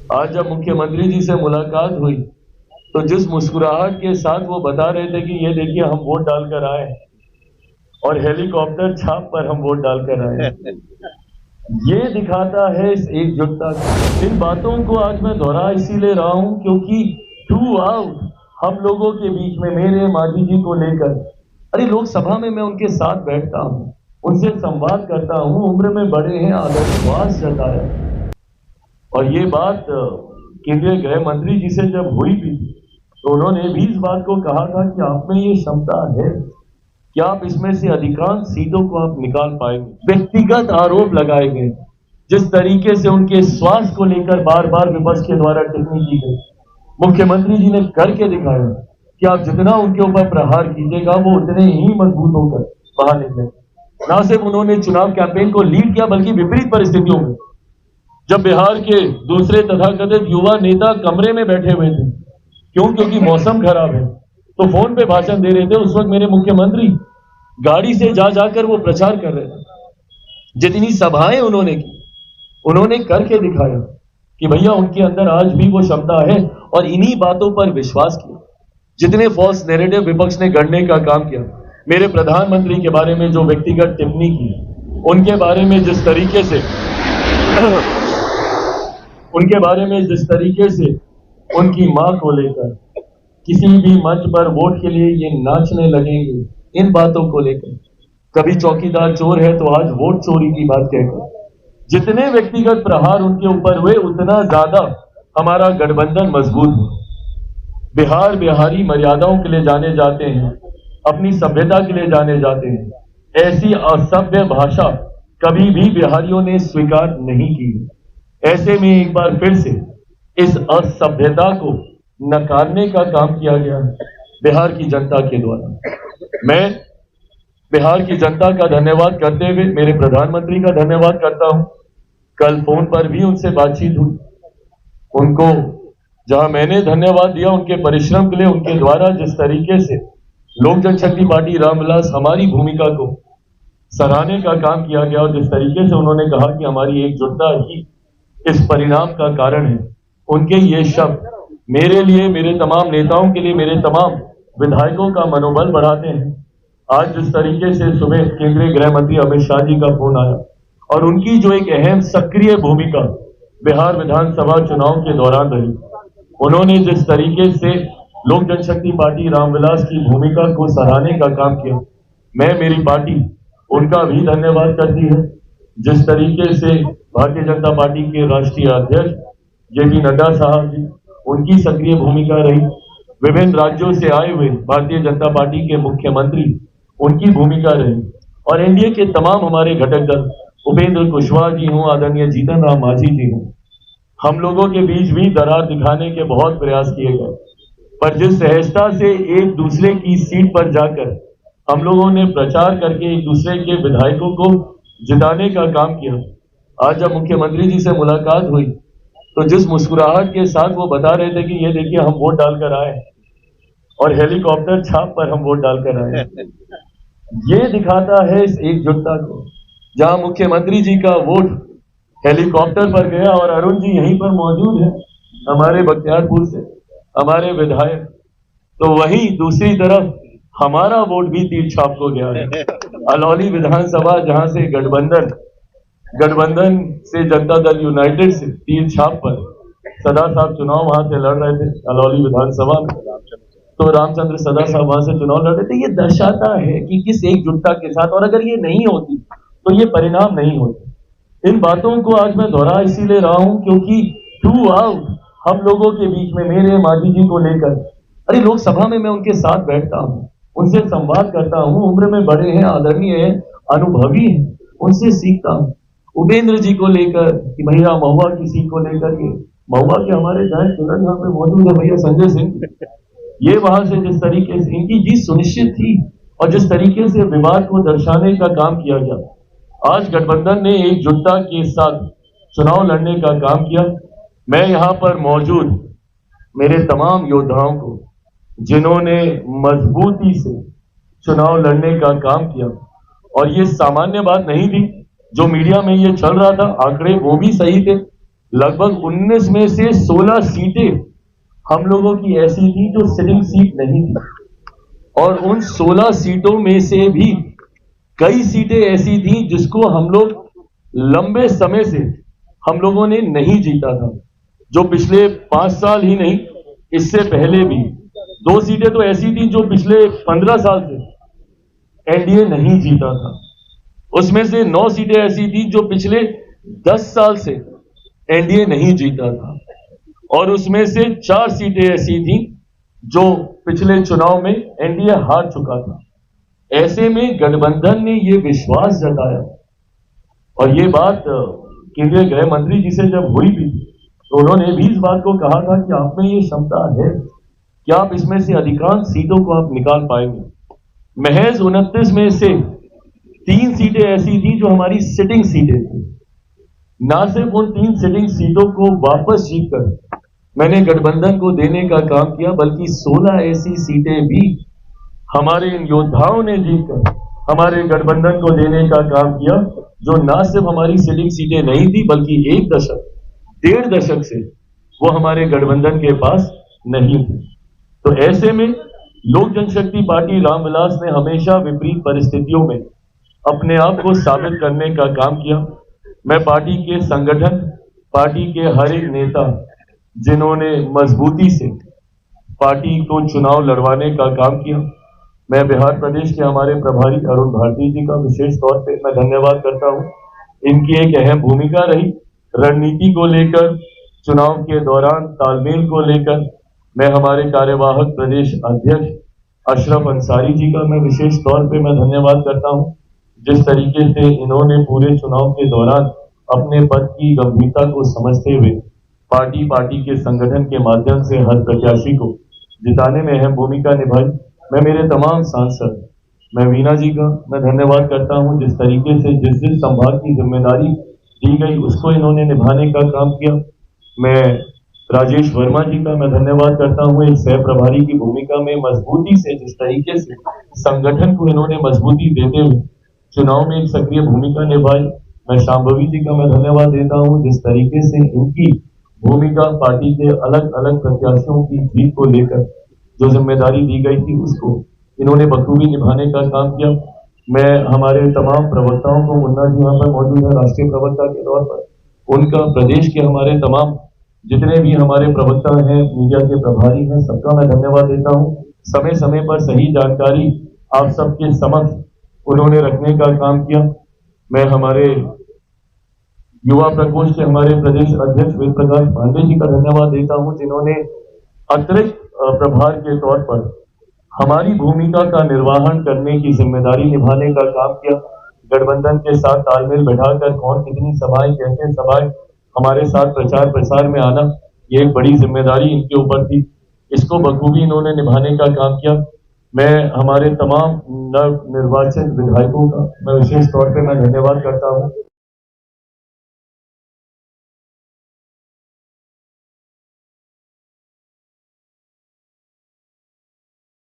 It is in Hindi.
आज जब मुख्यमंत्री जी से मुलाकात हुई तो जिस मुस्कुराहट के साथ वो बता रहे थे कि ये देखिए हम वोट डालकर आए और हेलीकॉप्टर छाप पर हम वोट डालकर आए, ये दिखाता है इस एकजुटता को। इन बातों को आज मैं दोहरा इसीलिए रहा हूं क्योंकि थ्रू आउट हम लोगों के बीच में मेरे मांझी जी को लेकर, अरे लोकसभा में मैं उनके साथ बैठता हूं, उनसे संवाद करता हूं, उम्र में बड़े हैं, आदर विश्वास जताया। और ये बात केंद्रीय गृह मंत्री जी से जब हुई भी तो उन्होंने भी इस बात को कहा था कि आप में ये क्षमता है कि आप इसमें से अधिकांश सीटों को आप निकाल पाएंगे। व्यक्तिगत आरोप लगाए गए, जिस तरीके से उनके स्वास्थ्य को लेकर बार बार विपक्ष के द्वारा टिप्पणी की गई, मुख्यमंत्री जी ने करके दिखाया कि आप जितना उनके ऊपर प्रहार कीजिएगा वो उतने ही मजबूत होकर बाहर निकले। ना सिर्फ उन्होंने चुनाव कैंपेन को लीड किया बल्कि विपरीत परिस्थितियों में जब बिहार के दूसरे तथाकथित युवा नेता कमरे में बैठे हुए थे, क्योंकि मौसम खराब है, तो फोन पे भाषण दे रहे थे, उस वक्त मेरे मुख्यमंत्री गाड़ी से जा जाकर वो प्रचार कर रहे थे। जितनी सभाएं उन्होंने की, उन्होंने करके दिखाया कि भैया उनके अंदर आज भी वो क्षमता है और इन्हीं बातों पर विश्वास किया। जितने फॉल्स नैरेटिव विपक्ष ने गढ़ने का काम किया, मेरे प्रधानमंत्री के बारे में जो व्यक्तिगत टिप्पणी की, उनके बारे में जिस तरीके से उनकी मां को लेकर किसी भी मंच पर वोट के लिए ये नाचने लगेंगे, इन बातों को लेकर, कभी चौकीदार चोर है तो आज वोट चोरी की बात कहकर, जितने व्यक्तिगत प्रहार उनके ऊपर हुए उतना ज्यादा हमारा गठबंधन मजबूत है। बिहार बिहारी मर्यादाओं के लिए जाने जाते हैं, अपनी सभ्यता के लिए जाने जाते हैं। ऐसी असभ्य भाषा कभी भी बिहारियों ने स्वीकार नहीं की। ऐसे में एक बार फिर से इस असभ्यता को नकारने का काम किया गया है बिहार की जनता के द्वारा। मैं बिहार की जनता का धन्यवाद करते हुए मेरे प्रधानमंत्री का धन्यवाद करता हूं। कल फोन पर भी उनसे बातचीत हुई, उनको जहां मैंने धन्यवाद दिया उनके परिश्रम के लिए, उनके द्वारा जिस तरीके से लोक जनशक्ति पार्टी रामविलास हमारी भूमिका को सराहने का काम किया गया और जिस तरीके से उन्होंने कहा कि हमारी एकजुटता ही इस परिणाम का कारण है, उनके ये शब्द मेरे लिए, मेरे तमाम नेताओं के लिए, मेरे तमाम विधायकों का मनोबल बढ़ाते हैं। आज जिस तरीके से सुबह केंद्रीय गृह मंत्री अमित शाह जी का फोन आया और उनकी जो एक अहम सक्रिय भूमिका बिहार विधानसभा चुनाव के दौरान रही, उन्होंने जिस तरीके से लोक जनशक्ति पार्टी रामविलास की भूमिका को सराहने का काम किया, मैं, मेरी पार्टी उनका भी धन्यवाद करती है। जिस तरीके से भारतीय जनता पार्टी के राष्ट्रीय अध्यक्ष जेपी नड्डा साहब जी, उनकी सक्रिय भूमिका रही, विभिन्न राज्यों से आए हुए भारतीय जनता पार्टी के मुख्यमंत्री, उनकी भूमिका रही, और एनडीए के तमाम हमारे घटक दल, उपेंद्र कुशवाहा जी हों, आदरणीय जीतन राम मांझी जी हों, हम लोगों के बीच भी दरार दिखाने के बहुत प्रयास किए गए, पर जिस सहजता से एक दूसरे की सीट पर जाकर हम लोगों ने प्रचार करके एक दूसरे के विधायकों को जिताने का काम किया, आज जब मुख्यमंत्री जी से मुलाकात हुई तो जिस मुस्कुराहट के साथ वो बता रहे थे कि ये देखिए हम वोट डालकर आए और हेलीकॉप्टर छाप पर हम वोट डालकर आए, ये दिखाता है इस एकजुटता को। जहां मुख्यमंत्री जी का वोट हेलीकॉप्टर पर गया और अरुण जी यहीं पर मौजूद है हमारे बख्तियारपुर से, हमारे विधायक, तो वहीं दूसरी तरफ हमारा वोट भी तीर छाप को गया है। अलौली विधानसभा जहां से गठबंधन से जनता दल यूनाइटेड से तीर छाप पर सदा साहब चुनाव वहां से लड़ रहे थे अलौली विधानसभा में, तो रामचंद्र सदा साहब वहां से चुनाव लड़ रहे थे। ये दर्शाता है कि किस एकजुटता के साथ, और अगर ये नहीं होती तो ये परिणाम नहीं होते। इन बातों को आज मैं दोहरा इसीलिए रहा हूं क्योंकि थ्रू आउट हम लोगों के बीच में मेरे मांझी जी को लेकर, अरे लोकसभा में मैं उनके साथ बैठता हूं, उनसे संवाद करता हूं, उम्र में बड़े हैं, आदरणीय हैं, अनुभवी हैं, उनसे सीखता हूं। उपेंद्र जी को लेकर कि भैया महुआ की सीट को लेकर के, महुआ के हमारे जहां चुनाव यहाँ पे मौजूद है भैया संजय सिंह, ये वहां से जिस तरीके से इनकी जीत सुनिश्चित थी और जिस तरीके से विवाद को दर्शाने का काम किया गया, आज गठबंधन ने एकजुटता के साथ चुनाव लड़ने का काम किया। मैं यहाँ पर मौजूद मेरे तमाम योद्धाओं को, जिन्होंने मजबूती से चुनाव लड़ने का काम किया, और ये सामान्य बात नहीं थी जो मीडिया में ये चल रहा था, आंकड़े वो भी सही थे लगभग 19 में से 16 सीटें हम लोगों की ऐसी थी जो सिटिंग सीट नहीं थी, और उन 16 सीटों में से भी कई सीटें ऐसी थी जिसको हम लोग लंबे समय से हम लोगों ने नहीं जीता था, जो पिछले 5 साल ही नहीं, इससे पहले भी 2 सीटें तो ऐसी थी जो पिछले 15 साल से एनडीए नहीं जीता था। उसमें से 9 सीटें ऐसी थी जो पिछले 10 साल से एनडीए नहीं जीता था, और उसमें से 4 सीटें ऐसी थी जो पिछले चुनाव में एनडीए हार चुका था। ऐसे में गठबंधन ने ये विश्वास जताया, और ये बात केंद्रीय गृह मंत्री जी से जब हुई भी तो उन्होंने भी इस बात को कहा था कि आप में ये क्षमता है कि आप इसमें से अधिकांश सीटों को आप निकाल पाएंगे। महज 29 में से 3 सीटें ऐसी थी जो हमारी सिटिंग सीटें थी। ना सिर्फ उन 3 सिटिंग सीटों को वापस जीतकर मैंने गठबंधन को देने का काम किया, बल्कि 16 ऐसी सीटें भी हमारे इन योद्धाओं ने जीतकर हमारे गठबंधन को देने का काम किया, जो ना सिर्फ हमारी सिटिंग सीटें नहीं थी बल्कि 1 दशक 1.5 दशक से वो हमारे गठबंधन के पास नहीं थी। तो ऐसे में लोक जनशक्ति पार्टी रामविलास ने हमेशा विपरीत परिस्थितियों में अपने आप को साबित करने का काम किया। मैं पार्टी के संगठन, पार्टी के हर एक नेता जिन्होंने मजबूती से पार्टी को चुनाव लड़वाने का काम किया, मैं बिहार प्रदेश के हमारे प्रभारी अरुण भारती जी का विशेष तौर पे मैं धन्यवाद करता हूं। इनकी एक अहम भूमिका रही रणनीति को लेकर, चुनाव के दौरान तालमेल को लेकर। मैं हमारे कार्यवाहक प्रदेश अध्यक्ष अशरफ अंसारी जी का मैं विशेष तौर पे मैं धन्यवाद करता हूं, जिस तरीके से इन्होंने पूरे चुनाव के दौरान अपने पद की गंभीरता को समझते हुए पार्टी के संगठन के माध्यम से हर प्रत्याशी को जिताने में अहम भूमिका निभाई। मैं मेरे तमाम सांसद, मैं वीना जी का मैं धन्यवाद करता हूं, जिस तरीके से जिस संभाग की जिम्मेदारी दी गई उसको इन्होंने निभाने का काम किया। मैं राजेश वर्मा जी का मैं धन्यवाद करता हूं, एक सह प्रभारी की भूमिका में मजबूती से जिस तरीके से संगठन को इन्होंने मजबूती देते हुए चुनाव में एक सक्रिय भूमिका निभाई। मैं शांभवी जी का मैं धन्यवाद देता हूं, जिस तरीके से इनकी भूमिका पार्टी के अलग अलग प्रत्याशियों की जीत को लेकर जो जिम्मेदारी दी गई थी उसको इन्होंने बखूबी निभाने का काम किया। मैं हमारे तमाम प्रवक्ताओं को, मुन्ना जी यहाँ पर मौजूद है राष्ट्रीय प्रवक्ता के तौर पर, उनका प्रदेश के हमारे तमाम जितने भी हमारे प्रवक्ता हैं, मीडिया के प्रभारी हैं, सबका मैं धन्यवाद देता हूँ। समय समय पर सही जानकारी आप सबके समक्ष उन्होंने रखने का काम किया। मैं हमारे युवा प्रकोष्ठ के हमारे प्रदेश अध्यक्ष वेद प्रकाश पांडे जी का धन्यवाद देता हूं, जिन्होंने अतिरिक्त प्रभार के तौर पर हमारी भूमिका का निर्वहन करने की जिम्मेदारी निभाने का काम किया। गठबंधन के साथ तालमेल बैठाकर कौन कितनी सभाएं, कैसे सभाएं, हमारे साथ प्रचार प्रसार में आना, ये एक बड़ी जिम्मेदारी इनके ऊपर थी। इसको बखूबी इन्होंने निभाने का काम किया। मैं हमारे तमाम नव निर्वाचित विधायकों का मैं विशेष तौर पर मैं धन्यवाद करता हूँ।